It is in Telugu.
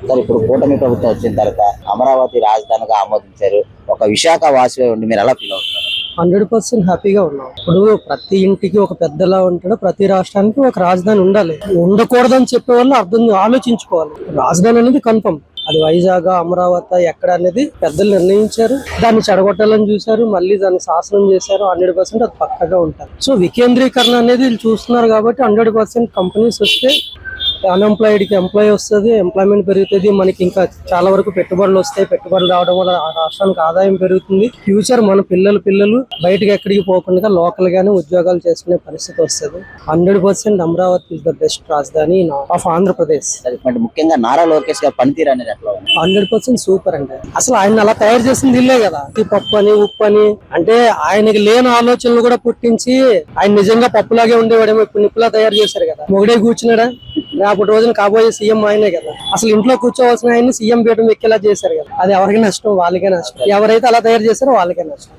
సార్ ఇప్పుడు కూటమి ప్రభుత్వం వచ్చిన తర్వాత అమరావతి రాజధానిగా ఆమోదించారు. ఒక విశాఖ వాసిగా ఉండి మీరు ఎలా ఫీల్ అవుతున్నారు? 100% హ్యాపీగా ఉన్నాం. ఇప్పుడు ప్రతి ఇంటికి ఒక పెద్దలా ఉంటాడు, ప్రతి రాష్ట్రానికి ఒక రాజధాని ఉండాలి. ఉండకూడదని చెప్పే వాళ్ళు ఆలోచించుకోవాలి. రాజధాని అనేది కన్ఫర్మ్. అది వైజాగ్, అమరావతి ఎక్కడ అనేది పెద్దలు నిర్ణయించారు. దాన్ని చెడగొట్టాలని చూశారు, మళ్ళీ దాన్ని శాసనం చేశారు. 100% అది పక్కగా ఉంటారు. సో వికేంద్రీకరణ అనేది వీళ్ళు చూస్తున్నారు కాబట్టి 100% కంపెనీస్ వస్తే అన్ఎంప్లాయిడ్ కి ఎంప్లాయ్ వస్తుంది, ఎంప్లాయ్మెంట్ పెరుగుతుంది, మనకి ఇంకా చాలా వరకు పెట్టుబడులు వస్తాయి. పెట్టుబడులు రావడం వల్ల ఆ రాష్ట్రానికి ఆదాయం పెరుగుతుంది. ఫ్యూచర్ మన పిల్లలు బయటకు ఎక్కడికి పోకుండా లోకల్ గానే ఉద్యోగాలు చేసుకునే పరిస్థితి వస్తుంది. 100% అమరావతి ఇస్ ద బెస్ట్ రాజధాని ఆఫ్ ఆంధ్రప్రదేశ్. ముఖ్యంగా నారా లోకేష్ గారి పనితీరు అనేది ఎట్లా ఉంది? 100% సూపర్ అండి. అసలు ఆయన అలా తయారు చేసింది ఇల్లే కదా. పప్పు అని ఉప్పు అని అంటే ఆయనకి లేని ఆలోచనలు కూడా పుట్టించి ఆయన నిజంగా పప్పులాగే ఉండేవాడేమో ఇప్పుడు నిప్పులా తయారు చేశారు కదా. మొగడే కూర్చున్నాడా, రేపటి రోజున కాబోయే సీఎం ఆయనే కదా. అసలు ఇంట్లో కూర్చోవలసిన ఆయన్ని సీఎం పీఠం ఎక్కేలా చేశారు కదా. అది ఎవరికి నష్టం? వాళ్ళకే నష్టం. ఎవరైతే అలా తయారు చేశారో వాళ్ళకే నష్టం.